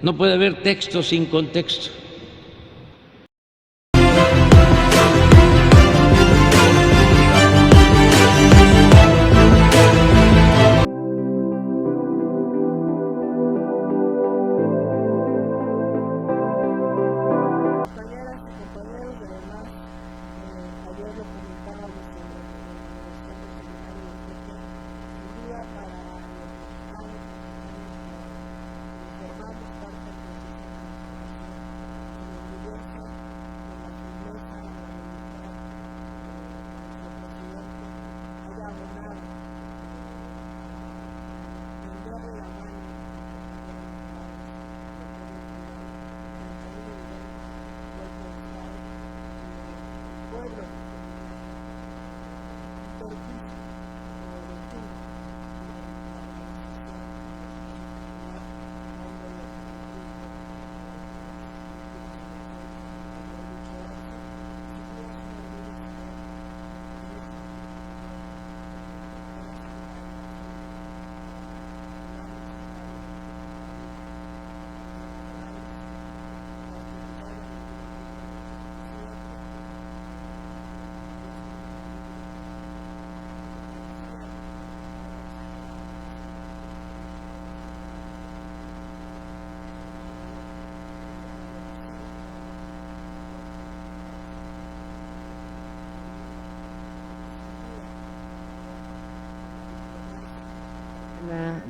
No puede haber texto sin contexto.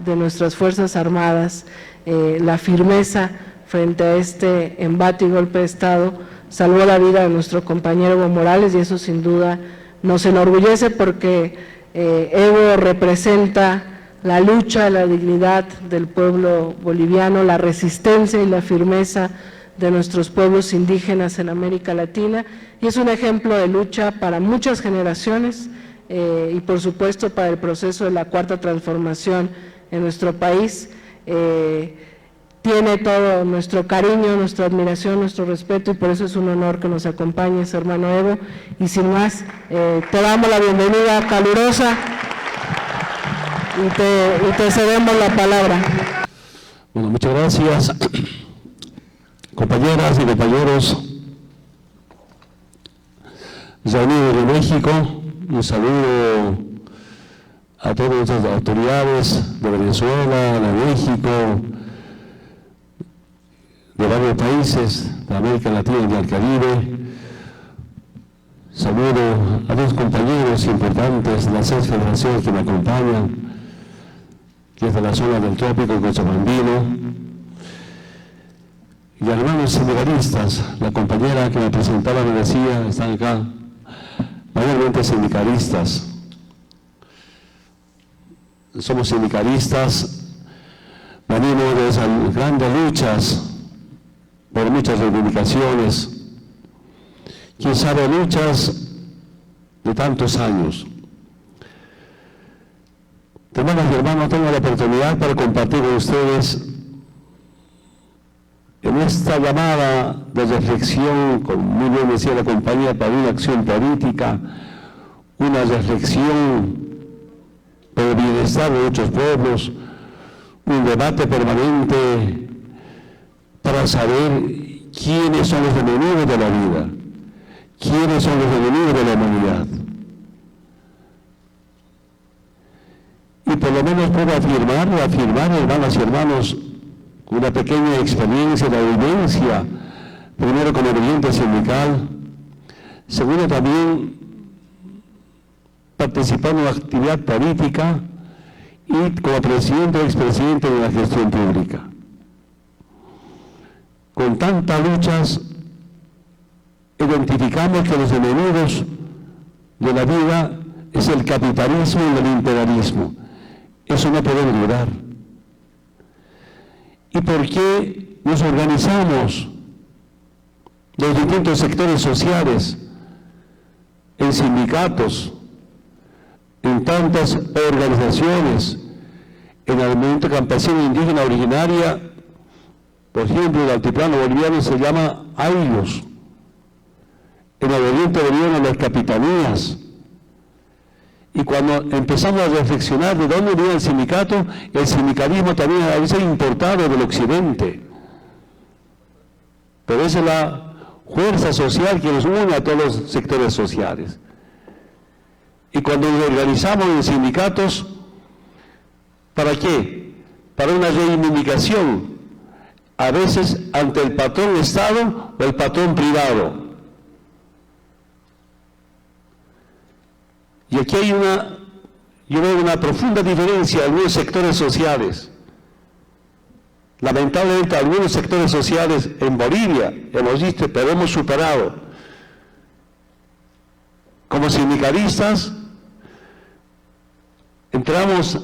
De nuestras Fuerzas Armadas, la firmeza frente a este embate y golpe de Estado salvó la vida de nuestro compañero Evo Morales, y eso sin duda nos enorgullece porque Evo representa la lucha, la dignidad del pueblo boliviano, la resistencia y la firmeza de nuestros pueblos indígenas en América Latina, y es un ejemplo de lucha para muchas generaciones y por supuesto para el proceso de la Cuarta Transformación en nuestro país. Tiene todo nuestro cariño, nuestra admiración, nuestro respeto, y por eso es un honor que nos acompañes, hermano Evo, y sin más, te damos la bienvenida calurosa y te cedemos la palabra. Bueno, muchas gracias, compañeras y compañeros reunidos de México. Un saludo a todas nuestras autoridades de Venezuela, de México, de varios países de América Latina y del Caribe. Saludo a dos compañeros importantes de las 6 federaciones que me acompañan, que es de la zona del trópico cochabambino, y hermanos sindicalistas. La compañera que me presentaba me decía, están acá, mayormente sindicalistas. Somos sindicalistas, venimos de esas grandes luchas por muchas reivindicaciones, quién sabe, luchas de tantos años. Hermanas y hermanos, tengo la oportunidad para compartir con ustedes en esta llamada de reflexión, como muy bien decía la compañía, para una acción política, una reflexión por el bienestar de muchos pueblos, un debate permanente para saber quiénes son los enemigos de la vida, quiénes son los enemigos de la humanidad. Y por lo menos puedo afirmar, hermanas y hermanos, una pequeña experiencia de vivencia, primero como dirigente sindical, segundo también participando en la actividad política y como presidente o expresidente de la gestión pública. Con tantas luchas, identificamos que los enemigos de la vida es el capitalismo y el imperialismo. Eso no podemos durar. ¿Y por qué nos organizamos los distintos sectores sociales en sindicatos, en tantas organizaciones, en el movimiento campesino indígena originaria? Por ejemplo, el altiplano boliviano se llama AILOS, en el oriente boliviano las capitanías. Y cuando empezamos a reflexionar de dónde viene el sindicalismo también a veces importado del occidente. pero esa es la fuerza social que nos une a todos los sectores sociales. Y cuando nos organizamos en sindicatos, ¿para qué? Para una reivindicación, a veces ante el patrón Estado o el patrón privado. Y aquí hay yo veo una profunda diferencia en algunos sectores sociales. Lamentablemente algunos sectores sociales en Bolivia, hemos visto, pero hemos superado. Como sindicalistas, entramos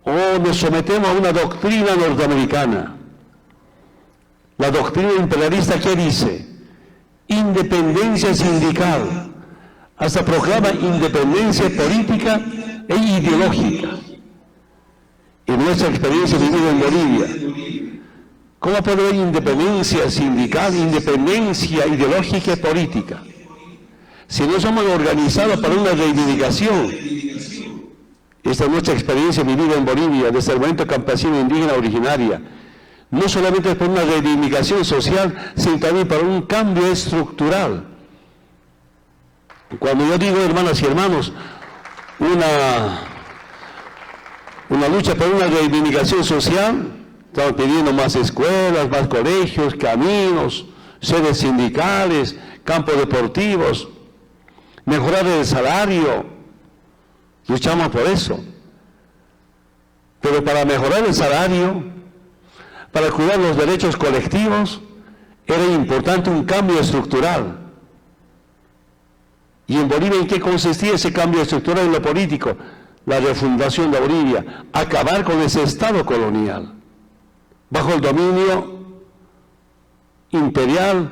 o nos sometemos a una doctrina norteamericana. La doctrina imperialista, ¿qué dice? Independencia sindical. Hasta proclama independencia política e ideológica. En nuestra experiencia vivida en Bolivia, ¿cómo puede haber independencia sindical, independencia ideológica y política? Si no somos organizados para una reivindicación. Esta es nuestra experiencia vivida en Bolivia, desde el movimiento campesino indígena originaria. No solamente por una reivindicación social, sino también para un cambio estructural. Cuando yo digo, hermanas y hermanos, una lucha por una reivindicación social, estamos pidiendo más escuelas, más colegios, caminos, sedes sindicales, campos deportivos, mejorar el salario, luchamos por eso. Pero para mejorar el salario, para cuidar los derechos colectivos, era importante un cambio estructural. ¿Y en Bolivia en qué consistía ese cambio estructural en lo político? La refundación de Bolivia, acabar con ese Estado colonial, bajo el dominio imperial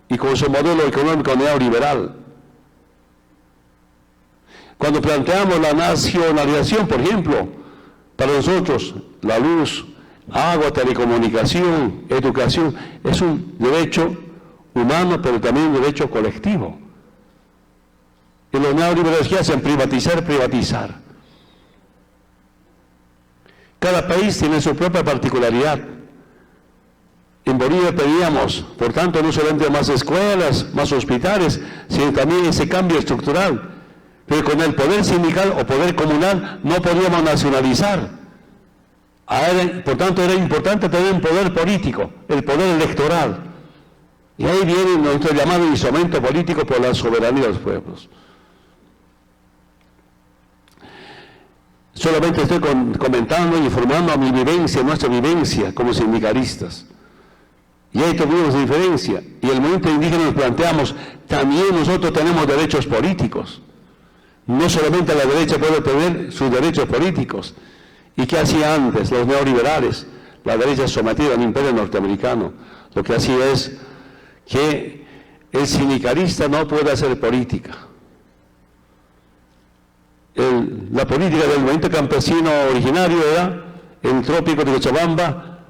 y con su modelo económico neoliberal. Cuando planteamos la nacionalización, por ejemplo, para nosotros la luz, agua, telecomunicación, educación, es un derecho humano, pero también un derecho colectivo. Y los neoliberales que hacen privatizar. Cada país tiene su propia particularidad. En Bolivia pedíamos, por tanto, no solamente más escuelas, más hospitales, sino también ese cambio estructural. Pero con el poder sindical o poder comunal no podíamos nacionalizar. Por tanto, era importante tener un poder político, el poder electoral. Y ahí viene nuestro llamado instrumento político por la soberanía de los pueblos. Solamente estoy comentando y informando a mi vivencia, nuestra vivencia como sindicalistas. Y ahí tuvimos diferencia. Y el movimiento indígena nos planteamos, también nosotros tenemos derechos políticos. No solamente la derecha puede tener sus derechos políticos. ¿Y qué hacía antes los neoliberales? La derecha sometida al imperio norteamericano. Lo que hacía es que el sindicalista no puede hacer política. La política del movimiento campesino originario era el trópico de Cochabamba,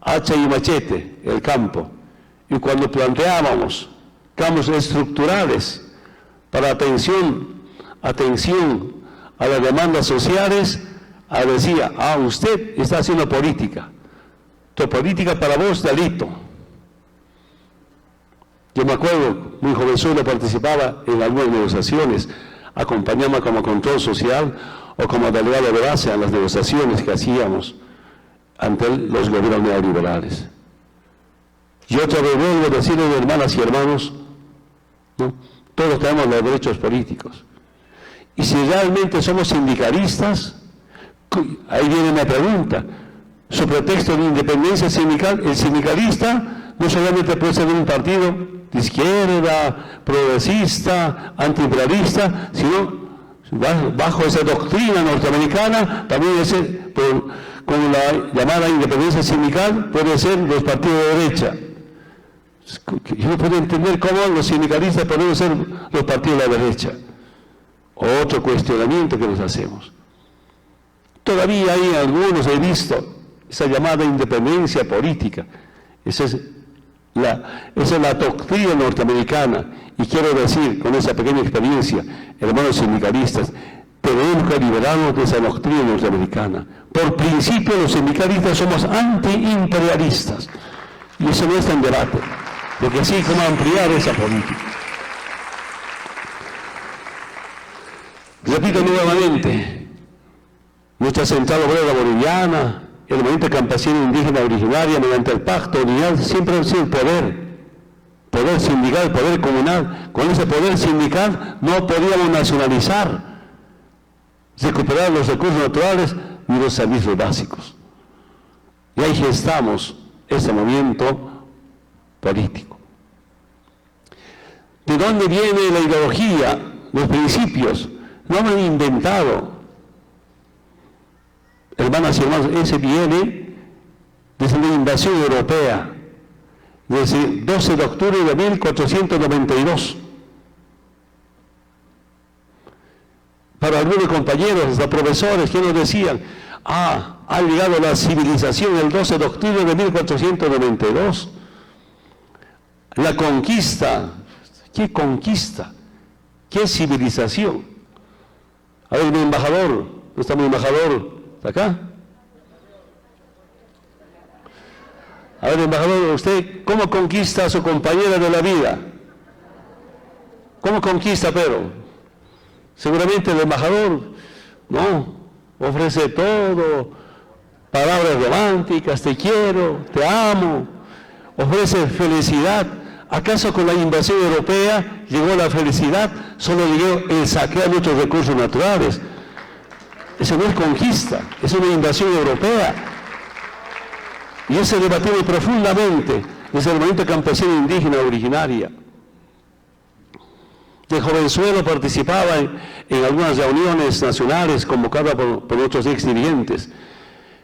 hacha y machete, el campo. Y cuando planteábamos cambios estructurales para atención a las demandas sociales, decía, usted está haciendo política. Tu política para vos, delito. Yo me acuerdo, muy jovenzuelo, participaba en algunas negociaciones, acompañamos como control social o como delegado de base a las negociaciones que hacíamos ante los gobiernos neoliberales. Yo otra vez vuelvo a decirles, hermanas y hermanos, ¿no? Todos tenemos los derechos políticos. Y si realmente somos sindicalistas, ahí viene una pregunta. Su pretexto de independencia sindical, el sindicalista no solamente puede ser de un partido de izquierda, progresista, antiimperialista, sino bajo esa doctrina norteamericana, también con la llamada independencia sindical, puede ser los partidos de derecha. Yo no puedo entender cómo los sindicalistas pueden ser los partidos de la derecha. Otro cuestionamiento que nos hacemos. Todavía hay algunos, he visto, esa llamada independencia política. Esa es la doctrina norteamericana. Y quiero decir, con esa pequeña experiencia, hermanos sindicalistas, tenemos que liberarnos de esa doctrina norteamericana. Por principio, los sindicalistas somos antiimperialistas. Y eso no está en debate. porque así como ampliar esa política. Repito nuevamente, nuestra central obrera boliviana, el movimiento campesino indígena originaria, mediante el pacto de unidad, siempre ha sido el poder sindical, poder comunal. Con ese poder sindical no podíamos nacionalizar, recuperar los recursos naturales ni los servicios básicos. Y ahí gestamos ese movimiento político. ¿De dónde viene la ideología, los principios? No lo han inventado. Hermanas y hermanos, ese viene desde la invasión europea, desde el 12 de octubre de 1492. Para algunos compañeros, hasta profesores, que nos decían, ha llegado la civilización el 12 de octubre de 1492. La conquista. ¿Qué conquista? ¿Qué civilización? A ver, mi embajador, ¿dónde está mi embajador? ¿Está acá? A ver, embajador, ¿usted cómo conquista a su compañera de la vida? ¿Cómo conquista, pero? Seguramente el embajador, no, ofrece todo, palabras románticas, te quiero, te amo, ofrece felicidad. ¿Acaso con la invasión europea llegó la felicidad? Solo llegó el saquear nuestros recursos naturales. Eso no es conquista, es una invasión europea. Y eso se debatió profundamente desde el movimiento campesino indígena originaria. De jovenzuelo participaba en algunas reuniones nacionales convocadas por nuestros ex dirigentes.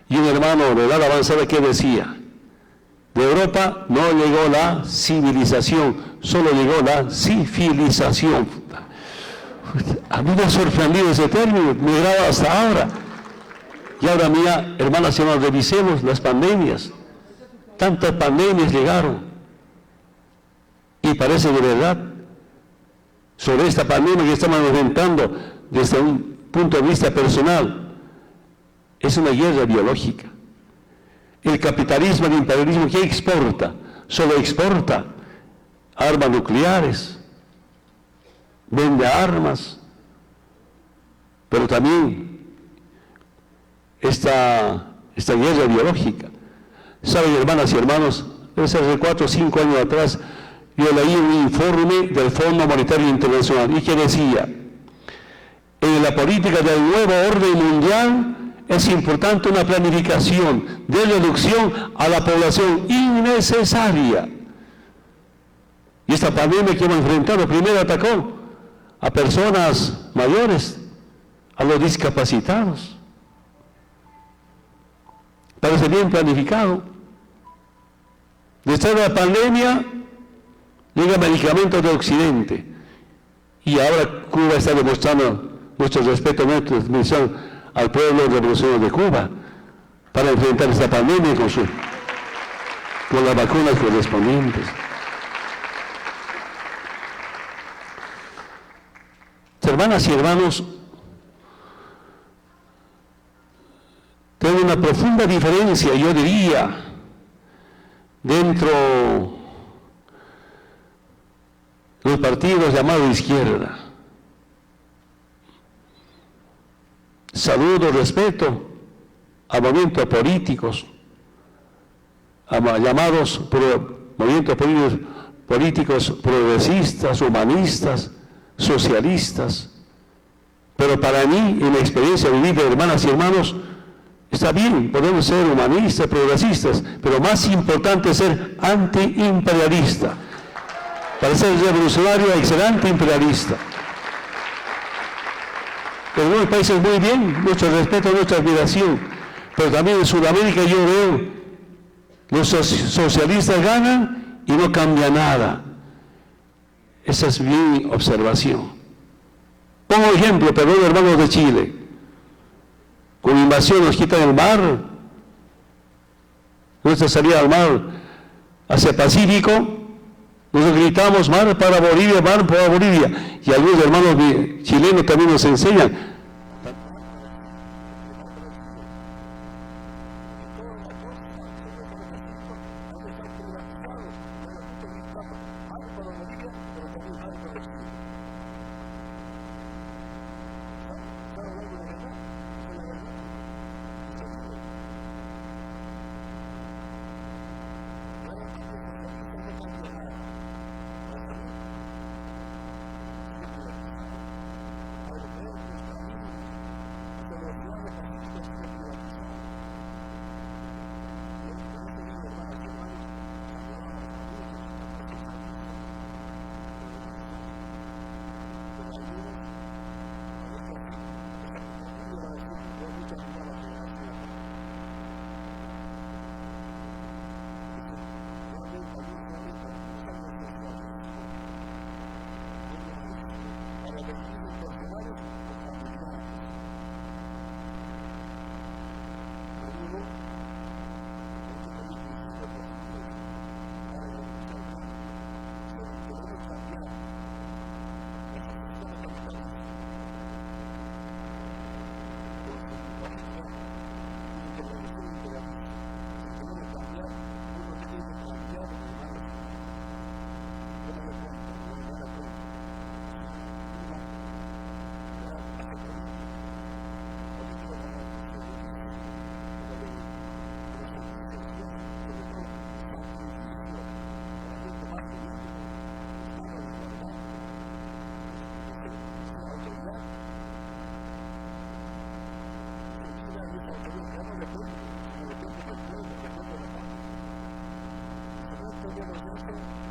Y un hermano de edad avanzada que decía, de Europa no llegó la civilización, solo llegó la civilización. A mí me ha sorprendido ese término, me graba hasta ahora. Y ahora, mira, hermanas y hermanos, revisemos las pandemias. Tantas pandemias llegaron. Y parece de verdad, sobre esta pandemia que estamos enfrentando desde un punto de vista personal, es una guerra biológica. El capitalismo, el imperialismo, ¿qué exporta? Solo exporta armas nucleares, vende armas, pero también esta guerra biológica. Saben, hermanas y hermanos, hace 4 o 5 años atrás, yo leí un informe del Fondo Monetario Internacional y que decía, en la política del nuevo orden mundial, es importante una planificación de reducción a la población innecesaria. Y esta pandemia que hemos enfrentado primero atacó a personas mayores, a los discapacitados. Parece bien planificado. Después de la pandemia, llega medicamentos de Occidente. Y ahora Cuba está demostrando nuestro respeto, nuestra admisión al pueblo revolucionario de Cuba para enfrentar esta pandemia con las vacunas correspondientes. Hermanas y hermanos, tengo una profunda diferencia, yo diría, dentro de los partidos llamados de izquierda. Saludo, respeto a movimientos políticos, llamados movimientos políticos progresistas, humanistas, socialistas. Pero para mí, en la experiencia vivida, hermanas y hermanos, está bien, podemos ser humanistas, progresistas, pero más importante es ser antiimperialista. Para ser revolucionario hay que ser antiimperialista. En algunos países muy bien, nuestro respeto, nuestra admiración, pero también en Sudamérica yo veo, los socialistas ganan y no cambia nada. Esa es mi observación. Pongo ejemplo, perdón, hermanos de Chile, con invasión nos quitan el mar, nuestra salida al mar hacia el Pacífico, nosotros gritamos mar para Bolivia, mar para Bolivia, y algunos hermanos chilenos también nos enseñan. Gracias.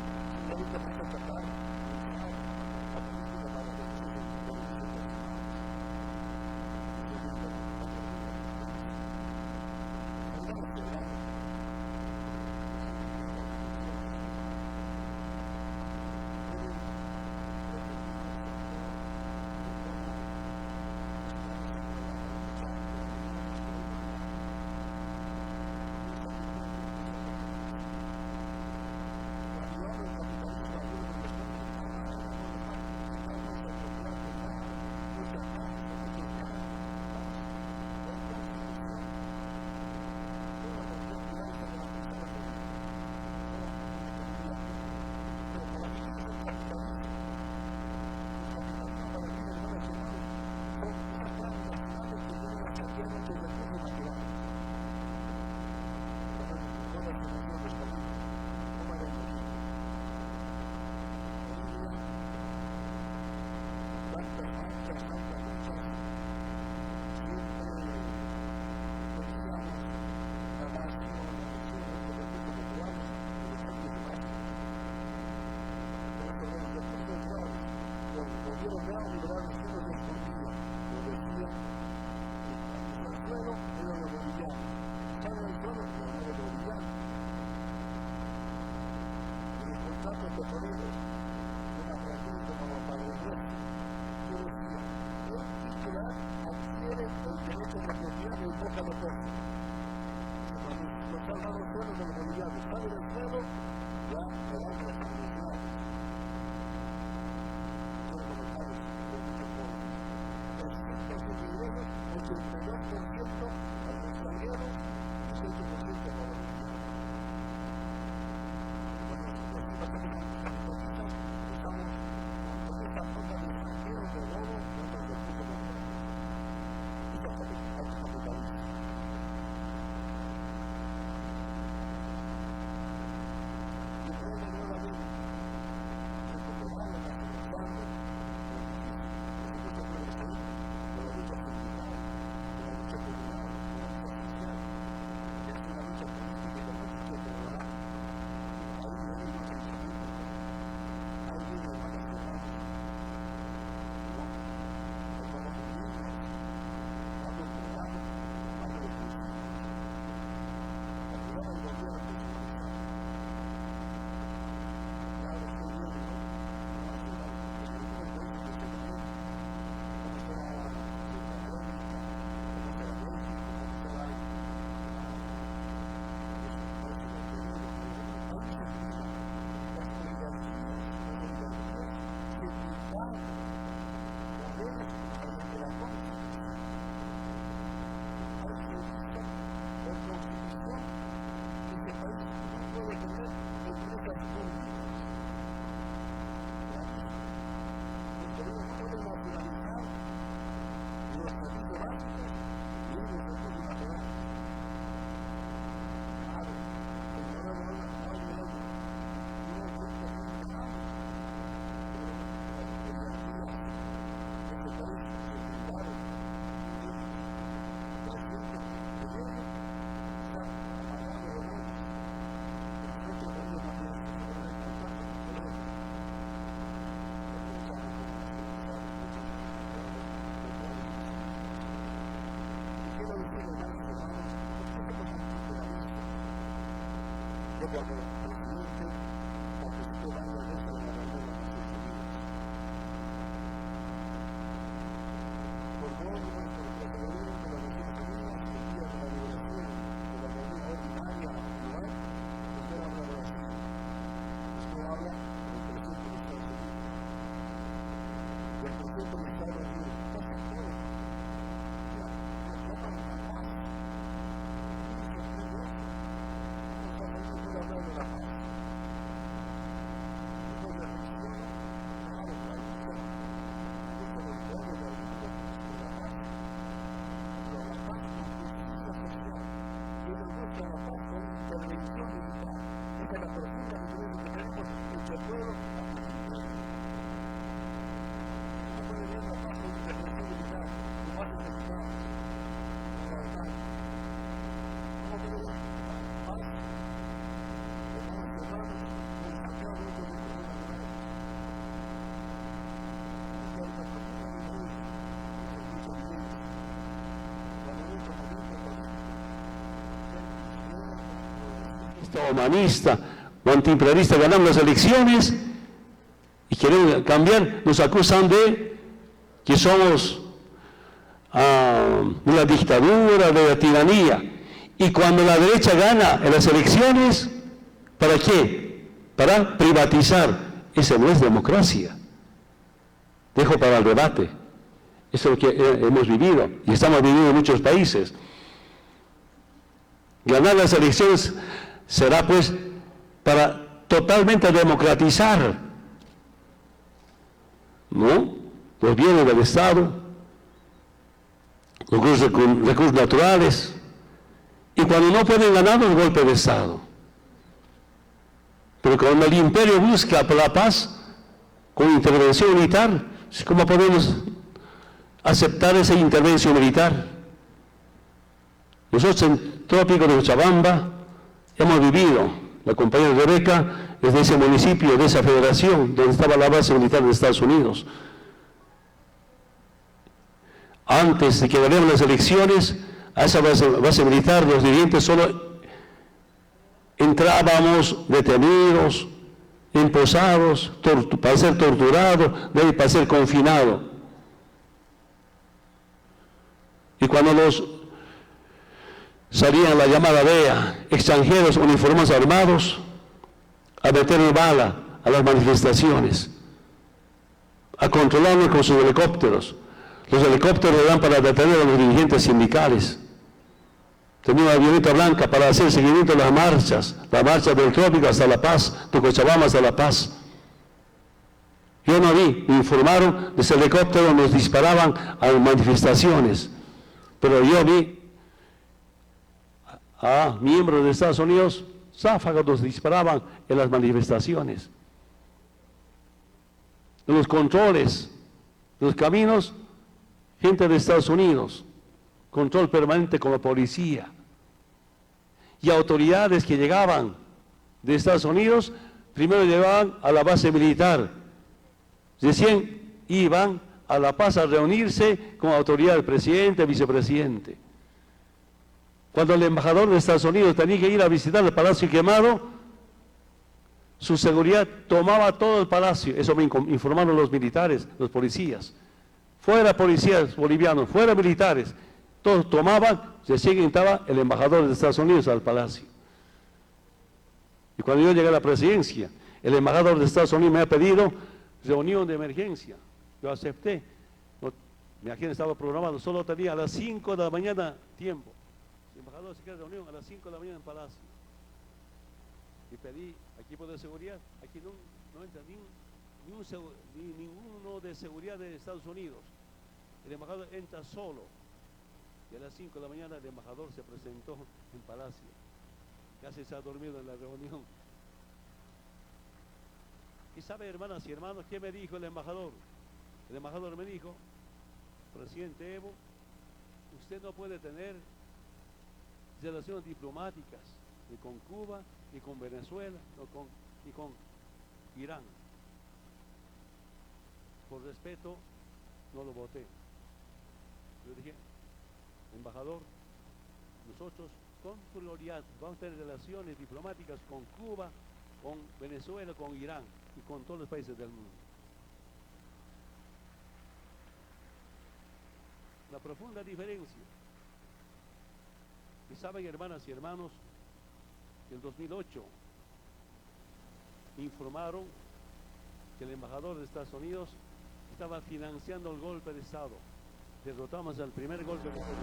socialista, humanista o antiimperialista ganamos las elecciones y quieren cambiar, nos acusan de que somos de la dictadura, de la tiranía. Y cuando la derecha gana en las elecciones, ¿para qué? Para privatizar. Esa no es democracia. Dejo para el debate. Eso es lo que hemos vivido y estamos viviendo en muchos países. Ganar las elecciones será pues para totalmente democratizar, ¿no?, los bienes del Estado, los recursos naturales, y cuando no pueden ganar, los golpes de Estado. Pero cuando el imperio busca la paz con intervención militar, ¿cómo podemos aceptar esa intervención militar? Nosotros en Trópico de Cochabamba hemos vivido, la compañera Rebeca es de ese municipio, de esa federación, donde estaba la base militar de Estados Unidos. Antes de que ganemos las elecciones, a esa base militar los dirigentes solo entrábamos detenidos, emposados, para ser torturados, para ser confinados. Y cuando salían la llamada DEA, extranjeros uniformados armados, a meter bala a las manifestaciones, a controlarnos con sus helicópteros. Los helicópteros dan para detener a los dirigentes sindicales. Tenía una avioneta blanca para hacer seguimiento de las marchas, la marcha del Trópico hasta La Paz, de Cochabamba hasta La Paz. Yo no vi, me informaron, desde el helicóptero nos disparaban a las manifestaciones, pero yo vi a miembros de Estados Unidos, záfagos nos disparaban en las manifestaciones. En los controles, en los caminos, gente de Estados Unidos, control permanente con la policía. Y autoridades que llegaban de Estados Unidos, primero llegaban a la base militar. Recién iban a La Paz a reunirse con autoridad del presidente, vicepresidente. Cuando el embajador de Estados Unidos tenía que ir a visitar el Palacio Quemado, su seguridad tomaba todo el palacio. Eso me informaron los militares, los policías. Fuera policías bolivianos, fuera militares, todos tomaban, recién entraba el embajador de Estados Unidos al palacio. Y cuando yo llegué a la presidencia, el embajador de Estados Unidos me ha pedido reunión de emergencia. Yo acepté. Mi agenda estaba programado, solo tenía a las 5 de la mañana tiempo. El embajador se quiere reunión a las 5 de la mañana en el palacio. Y pedí equipo de seguridad. Aquí no entra ninguno de seguridad de Estados Unidos. El embajador entra solo. Y a las 5 de la mañana el embajador se presentó en palacio. Casi se ha dormido en la reunión. ¿Y sabe, hermanas y hermanos, qué me dijo el embajador? El embajador me dijo: presidente Evo, usted no puede tener relaciones diplomáticas ni con Cuba, ni con Venezuela, ni con Irán. Por respeto, no lo voté. Yo dije: embajador, nosotros con prioridad vamos a tener relaciones diplomáticas con Cuba, con Venezuela, con Irán y con todos los países del mundo. Una profunda diferencia. Y saben, hermanas y hermanos, que en el 2008 informaron que el embajador de Estados Unidos estaba financiando el golpe de Estado. Derrotamos al primer golpe de Estado.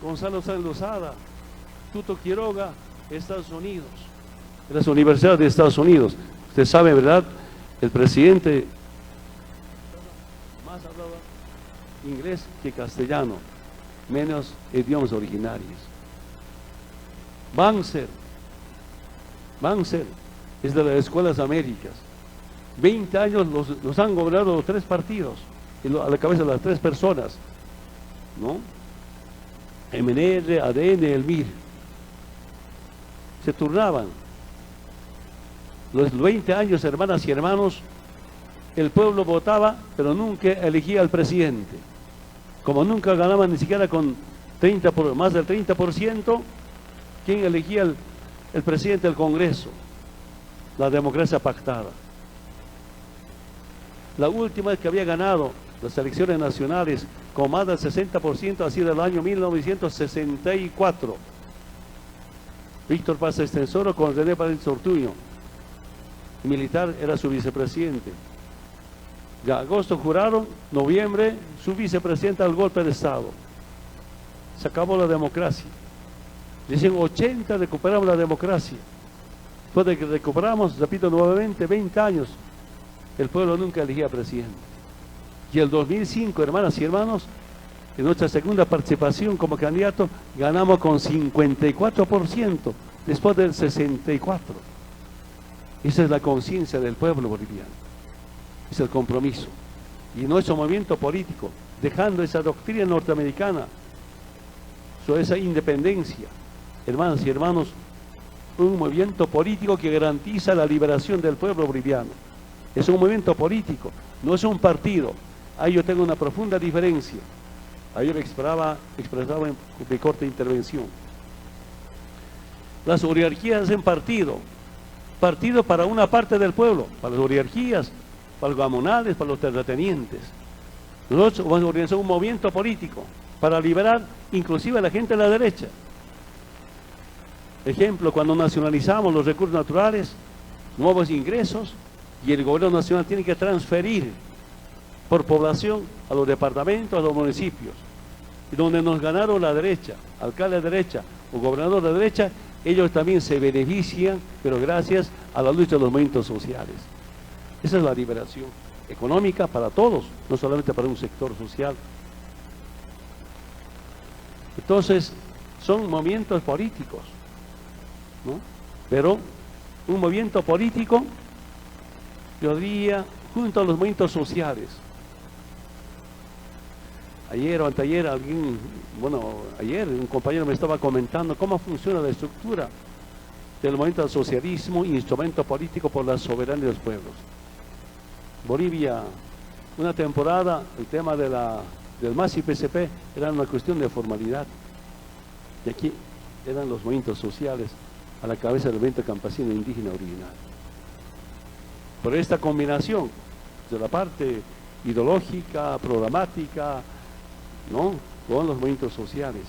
Gonzalo Sáenz Lozada, Tuto Quiroga, Estados Unidos, de las universidades de Estados Unidos. Usted sabe, ¿verdad? El presidente más hablaba inglés que castellano, menos idiomas originarios. Banzer es de las Escuelas Américas. 20 años los han gobernado los 3 partidos, a la cabeza de las 3 personas, ¿no? MNR, ADN, el MIR. Se turnaban. Los 20 años, hermanas y hermanos, el pueblo votaba, pero nunca elegía al presidente. Como nunca ganaban ni siquiera con más del 30%, ¿quién elegía el presidente del Congreso? La democracia pactada. La última vez que había ganado las elecciones nacionales con más del 60% ha sido el año 1964. Víctor Paz Estenssoro con René Paredes Ortuño. El militar era su vicepresidente. De agosto juraron, noviembre, su vicepresidente al golpe de Estado. Se acabó la democracia. Dicen 80 recuperamos la democracia. Después de que recuperamos, repito nuevamente, 20 años, el pueblo nunca elegía presidente. Y el 2005, hermanas y hermanos, en nuestra segunda participación como candidato, ganamos con 54%, después del 64%. Esa es la conciencia del pueblo boliviano. Es el compromiso. Y nuestro movimiento político, dejando esa doctrina norteamericana, sobre esa independencia, hermanas y hermanos, un movimiento político que garantiza la liberación del pueblo boliviano. Es un movimiento político, no es un partido. Ahí yo tengo una profunda diferencia. Ayer expresaba en mi corta intervención. Las oligarquías hacen partido para una parte del pueblo, para las oligarquías, para los gamonales, para los terratenientes. Nosotros vamos a organizar un movimiento político para liberar inclusive a la gente de la derecha. Ejemplo, cuando nacionalizamos los recursos naturales, nuevos ingresos, y el gobierno nacional tiene que transferir por población a los departamentos, a los municipios, y donde nos ganaron la derecha, alcalde de derecha o gobernador de derecha, ellos también se benefician, pero gracias a la lucha de los movimientos sociales. Esa es la liberación económica para todos, no solamente para un sector social. Entonces, son movimientos políticos, ¿no? Pero un movimiento político, yo diría, junto a los movimientos sociales. Ayer o anteayer ayer un compañero me estaba comentando cómo funciona la estructura del movimiento del socialismo, instrumento político por la soberanía de los pueblos. Bolivia, una temporada, el tema del MAS y PCP era una cuestión de formalidad. Y aquí eran los movimientos sociales a la cabeza del movimiento campesino indígena original. Por esta combinación de la parte ideológica, programática, ¿no?, con los movimientos sociales,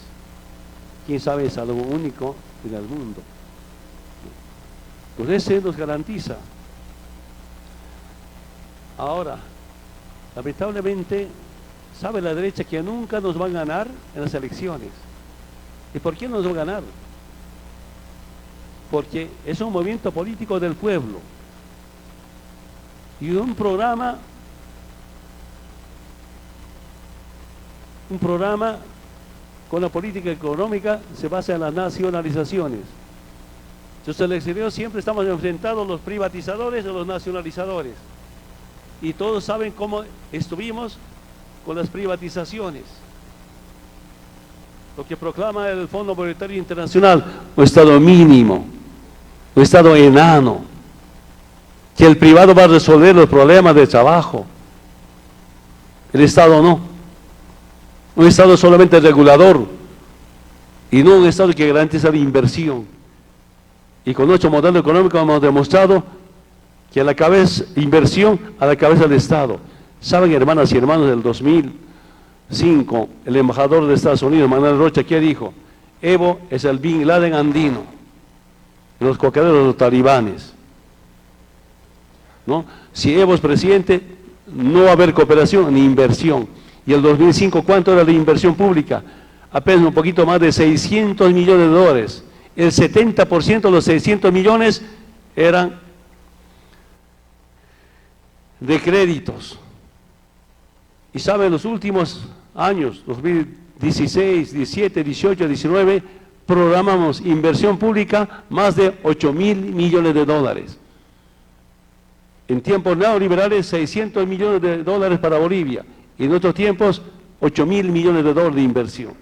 quién sabe, es algo único en el mundo. Pues ese nos garantiza. Ahora, lamentablemente, sabe la derecha que nunca nos van a ganar en las elecciones. ¿Y por qué nos va a ganar? Porque es un movimiento político del pueblo y un programa con la política económica se basa en las nacionalizaciones. Entonces, en el exterior siempre estamos enfrentados los privatizadores y los nacionalizadores. Y todos saben cómo estuvimos con las privatizaciones. Lo que proclama el Fondo Monetario Internacional, un Estado mínimo, un Estado enano, que el privado va a resolver los problemas de trabajo, el Estado no. Un Estado solamente regulador y no un Estado que garantiza la inversión. Y con nuestro modelo económico hemos demostrado que a la cabeza, inversión a la cabeza del Estado. ¿Saben, hermanas y hermanos, del 2005, el embajador de Estados Unidos, Manuel Rocha, ¿qué dijo? Evo es el Bin Laden andino, los cocaderos de los talibanes, ¿no? Si Evo es presidente, no va a haber cooperación ni inversión. Y el 2005, ¿cuánto era la inversión pública? Apenas un poquito más de 600 millones de dólares. El 70% de los 600 millones eran de créditos. Y saben, los últimos años, 2016, 17, 18, 19, programamos inversión pública más de 8.000 millones de dólares. En tiempos neoliberales, 600 millones de dólares para Bolivia. Y en otros tiempos, 8.000 millones de dólares de inversión.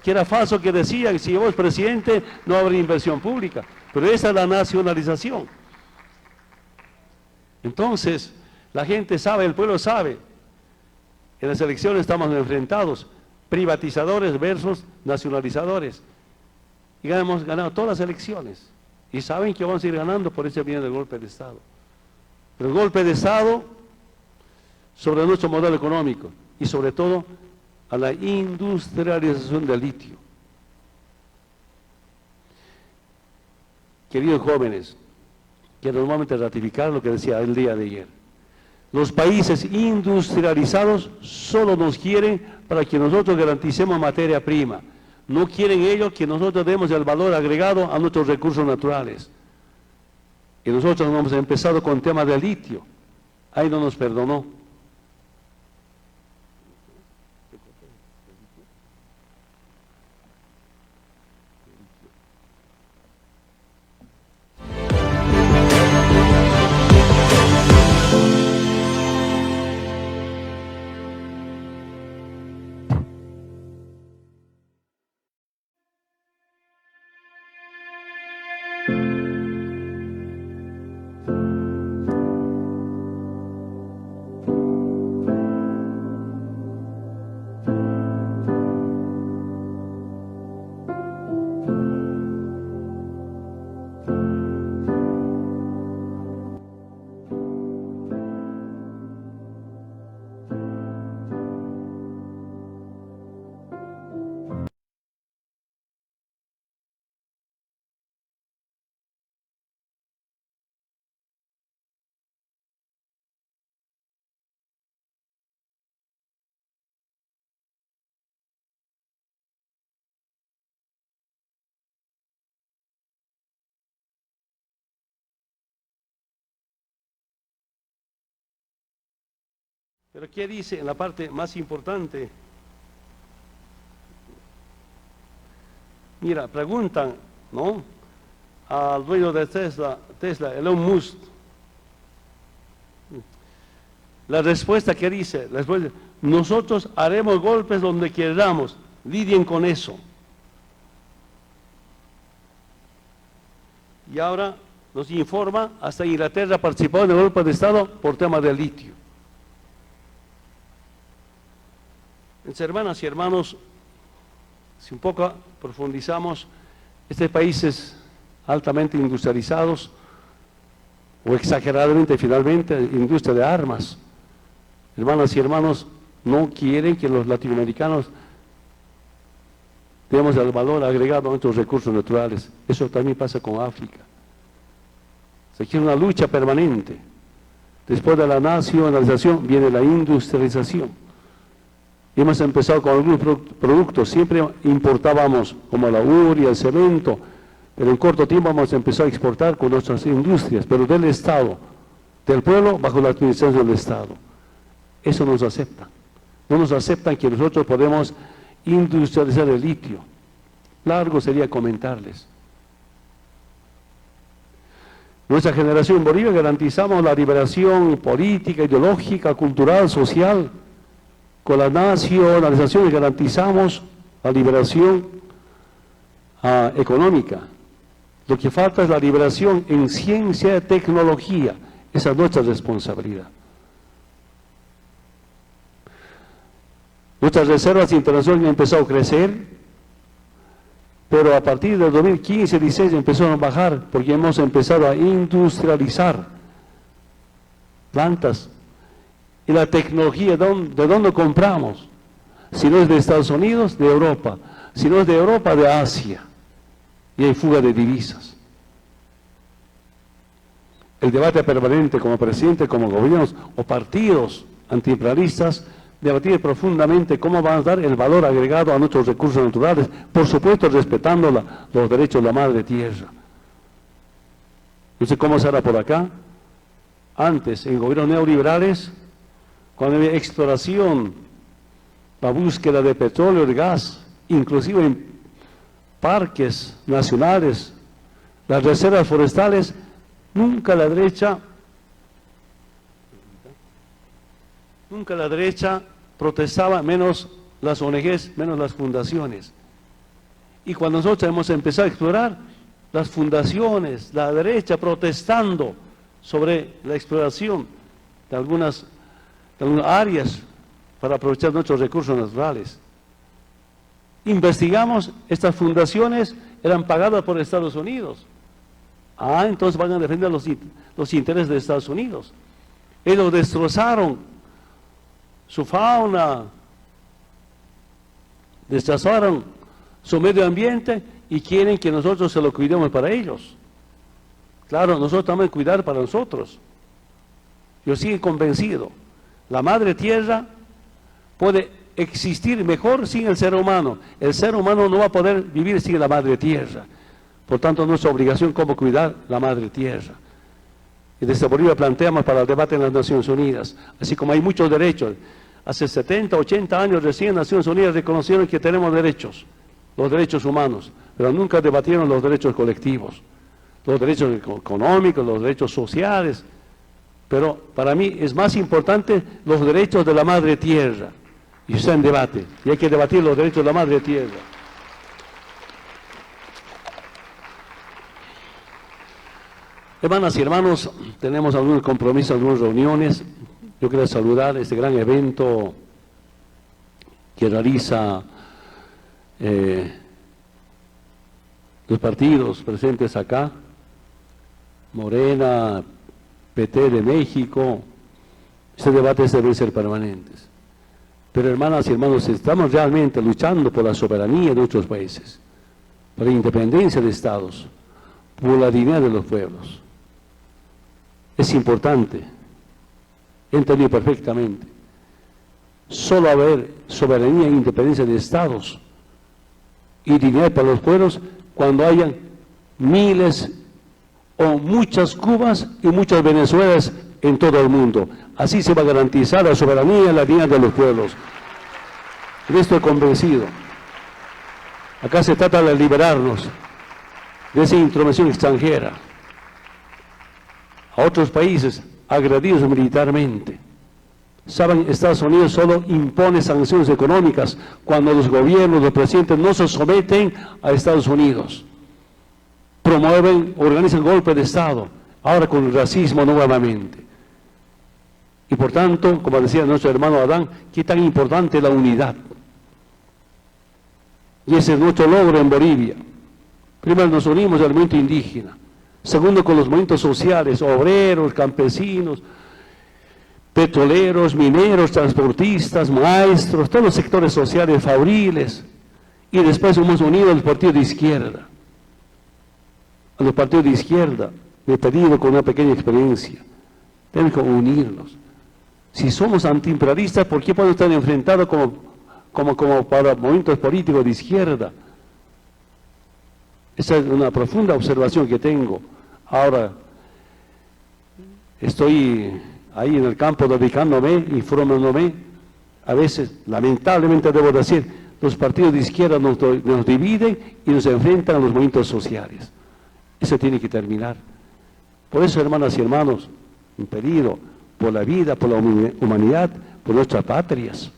Que era falso que decían, si vos presidente, no habrá inversión pública. Pero esa es la nacionalización. Entonces, la gente sabe, el pueblo sabe. En las elecciones estamos enfrentados, privatizadores versus nacionalizadores. Y hemos ganado todas las elecciones. Y saben que vamos a ir ganando, por eso viene el golpe de Estado. Pero el golpe de Estado sobre nuestro modelo económico y sobre todo a la industrialización del litio. Queridos jóvenes, quiero nuevamente ratificar lo que decía el día de ayer. Los países industrializados solo nos quieren para que nosotros garanticemos materia prima. No quieren ellos que nosotros demos el valor agregado a nuestros recursos naturales. Y nosotros hemos empezado con temas de litio. Ahí no nos perdonó. Pero ¿qué dice en la parte más importante? Mira, preguntan, ¿no?, al dueño de Tesla, Elon Musk. La respuesta que dice, nosotros haremos golpes donde queramos, lidien con eso. Y ahora nos informa, hasta Inglaterra participó en el golpe de Estado por tema del litio. Mis hermanas y hermanos, si un poco profundizamos, este países altamente industrializados, o exageradamente finalmente, industria de armas. Hermanas y hermanos, no quieren que los latinoamericanos demos el valor agregado a nuestros recursos naturales. Eso también pasa con África. Se quiere una lucha permanente. Después de la nacionalización viene la industrialización. Y hemos empezado con algunos productos, siempre importábamos como la urea, el cemento, pero en corto tiempo hemos empezado a exportar con nuestras industrias, pero del Estado, del pueblo, bajo la administración del Estado. Eso nos aceptan. No nos aceptan que nosotros podemos industrializar el litio. Largo sería comentarles. Nuestra generación en Bolivia garantizamos la liberación política, ideológica, cultural, social. Con la nacionalización garantizamos la liberación económica. Lo que falta es la liberación en ciencia y tecnología. Esa es nuestra responsabilidad. Nuestras reservas internacionales han empezado a crecer, pero a partir del 2015-16 empezaron a bajar porque hemos empezado a industrializar plantas. Y la tecnología, ¿de dónde compramos? Si no es de Estados Unidos, de Europa. Si no es de Europa, de Asia. Y hay fuga de divisas. El debate permanente como presidente, como gobiernos o partidos antiimperialistas, debatir profundamente cómo van a dar el valor agregado a nuestros recursos naturales, por supuesto respetando los derechos de la madre tierra. No sé cómo será por acá. Antes, en gobiernos neoliberales, cuando había exploración, la búsqueda de petróleo y gas, inclusive en parques nacionales, las reservas forestales, nunca la derecha protestaba, menos las ONGs, menos las fundaciones. Y cuando nosotros hemos empezado a explorar, las fundaciones, la derecha protestando sobre la exploración de algunas áreas para aprovechar nuestros recursos naturales. Investigamos, estas fundaciones eran pagadas por Estados Unidos. Entonces van a defender los intereses de Estados Unidos. Ellos destrozaron su fauna, destrozaron su medio ambiente y quieren que nosotros se lo cuidemos para ellos. Claro, nosotros también cuidar para nosotros. Yo sigo convencido, la madre tierra puede existir mejor sin el ser humano. El ser humano no va a poder vivir sin la madre tierra. Por tanto, nuestra obligación como cuidar la madre tierra. Y desde Bolivia planteamos para el debate en las Naciones Unidas, así como hay muchos derechos. Hace 70, 80 años recién Naciones Unidas reconocieron que tenemos derechos, los derechos humanos, pero nunca debatieron los derechos colectivos, los derechos económicos, los derechos sociales. Pero para mí es más importante los derechos de la madre tierra. Y está en debate, y hay que debatir los derechos de la madre tierra. Hermanas y hermanos, tenemos algunos compromisos, algunas reuniones. Yo quiero saludar este gran evento que realiza los partidos presentes acá, Morena, PT de México. Este debate debe ser permanente. Pero hermanas y hermanos, estamos realmente luchando por la soberanía de nuestros países, por la independencia de estados, por la dignidad de los pueblos. Es importante, he entendido perfectamente. Solo haber soberanía e independencia de estados y dignidad para los pueblos cuando hayan miles o muchas Cubas y muchas Venezuelas en todo el mundo. Así se va a garantizar la soberanía y la dignidad de los pueblos. De esto estoy convencido. Acá se trata de liberarnos de esa intromisión extranjera a otros países agredidos militarmente. Saben, Estados Unidos solo impone sanciones económicas cuando los gobiernos, los presidentes no se someten a Estados Unidos. Promueven, organizan golpes de Estado, ahora con el racismo nuevamente. Y por tanto, como decía nuestro hermano Adán, qué tan importante es la unidad. Y ese es nuestro logro en Bolivia. Primero nos unimos al movimiento indígena. Segundo, con los movimientos sociales, obreros, campesinos, petroleros, mineros, transportistas, maestros, todos los sectores sociales, fabriles. Y después hemos unido al partido de izquierda. A los partidos de izquierda, me he pedido con una pequeña experiencia, tenemos que unirnos. Si somos antiimperialistas, ¿por qué podemos estar enfrentados como para movimientos políticos de izquierda? Esa es una profunda observación que tengo. Ahora, estoy ahí en el campo dedicándome, informándome. A veces, lamentablemente debo decir, los partidos de izquierda nos dividen y nos enfrentan a los movimientos sociales. Eso tiene que terminar. Por eso, hermanas y hermanos, un pedido por la vida, por la humanidad, por nuestras patrias,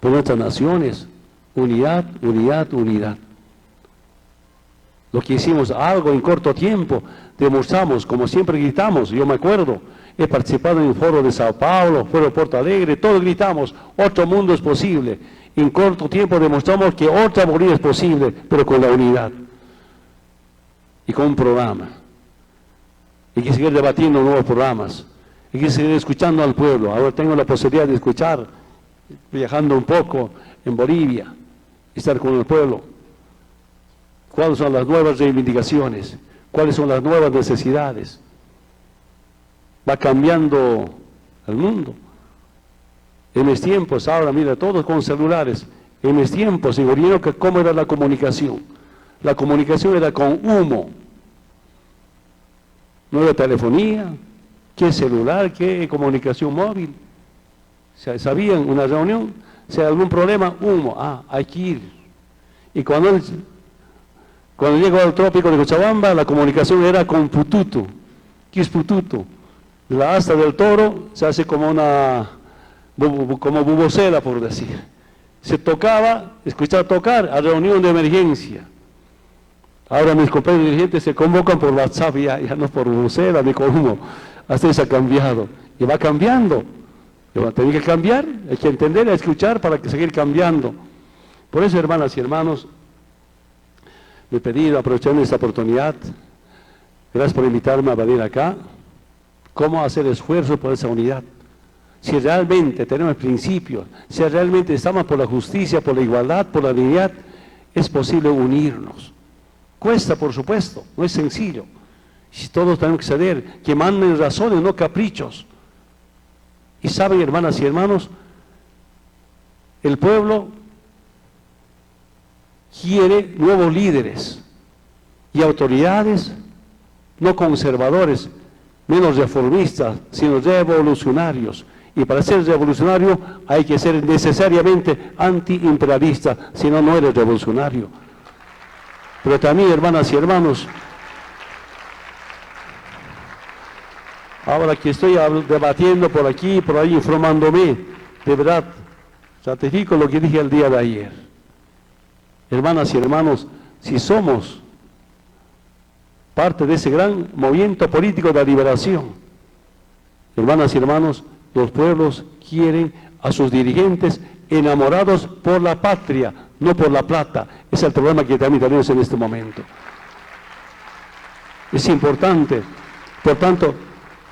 por nuestras naciones, unidad, unidad, unidad. Lo que hicimos algo en corto tiempo, demostramos, como siempre gritamos, yo me acuerdo, he participado en el foro de Sao Paulo, foro de Porto Alegre, todos gritamos, otro mundo es posible. En corto tiempo demostramos que otra Bolivia es posible, pero con la unidad y con un programa. Hay que seguir debatiendo nuevos programas, hay que seguir escuchando al pueblo. Ahora tengo la posibilidad de escuchar, viajando un poco en Bolivia, estar con el pueblo. ¿Cuáles son las nuevas reivindicaciones? ¿Cuáles son las nuevas necesidades? Va cambiando el mundo. En mis tiempos, ahora mira, todos con celulares. En mis tiempos, señor, ¿cómo era la comunicación? La comunicación era con humo. No era telefonía, qué celular, qué comunicación móvil. ¿Sabían una reunión? Si hay algún problema, humo. Hay que ir. Y cuando llegó al trópico de Cochabamba, la comunicación era con pututo. ¿Qué es pututo? La asta del toro se hace como bubocela, por decir. Se tocaba, escuchaba tocar a reunión de emergencia. Ahora mis compañeros dirigentes se convocan por WhatsApp, ya no por bubocela ni con humo. Hasta eso ha cambiado. Y va cambiando. Y va a tener que cambiar, hay que entender, escuchar para que seguir cambiando. Por eso, hermanas y hermanos, me he pedido, aprovechando esta oportunidad, gracias por invitarme a venir acá, cómo hacer esfuerzo por esa unidad. Si realmente tenemos principios, si realmente estamos por la justicia, por la igualdad, por la dignidad, es posible unirnos. Cuesta, por supuesto, no es sencillo. Si todos tenemos que ceder, que manden razones, no caprichos. Y saben, hermanas y hermanos, el pueblo quiere nuevos líderes y autoridades, no conservadores, menos reformistas, sino revolucionarios. Y para ser revolucionario hay que ser necesariamente antiimperialista, si no, no eres revolucionario. Pero también, hermanas y hermanos, ahora que estoy debatiendo por aquí y por ahí, informándome, de verdad, ratifico lo que dije el día de ayer. Hermanas y hermanos, si somos parte de ese gran movimiento político de la liberación, hermanas y hermanos, los pueblos quieren a sus dirigentes enamorados por la patria, no por la plata. Ese es el problema que también tenemos en este momento. Es importante, por tanto,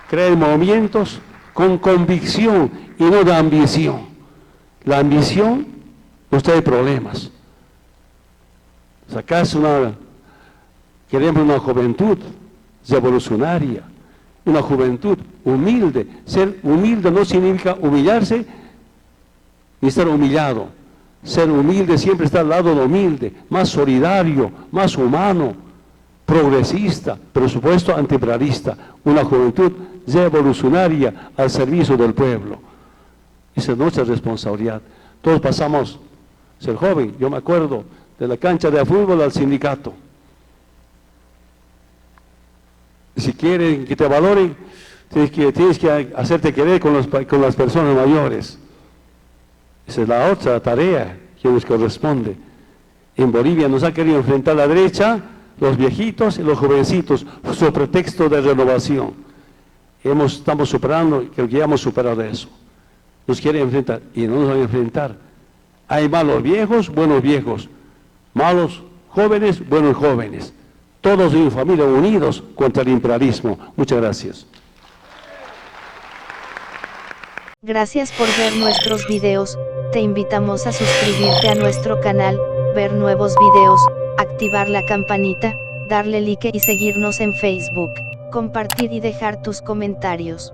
crear movimientos con convicción y no de ambición. La ambición nos trae problemas. Sacarse queremos una juventud revolucionaria, una juventud humilde. Ser humilde no significa humillarse ni estar humillado. Ser humilde siempre está al lado de humilde, más solidario, más humano, progresista, pero por supuesto antiimperialista. Una juventud revolucionaria al servicio del pueblo. Esa es nuestra responsabilidad. Todos pasamos, ser joven, yo me acuerdo, de la cancha de fútbol al sindicato. Si quieren que te valoren, tienes que hacerte querer con las personas mayores. Esa es la otra tarea que nos corresponde. En Bolivia nos ha querido enfrentar la derecha, los viejitos y los jovencitos, su pretexto de renovación. Estamos superando, creo que ya hemos superado eso. Nos quieren enfrentar y no nos van a enfrentar. Hay malos viejos, buenos viejos. Malos jóvenes, buenos jóvenes. Todos en familia unidos contra el imperialismo. Muchas gracias. Gracias por ver nuestros videos. Te invitamos a suscribirte a nuestro canal, ver nuevos videos, activar la campanita, darle like y seguirnos en Facebook, compartir y dejar tus comentarios.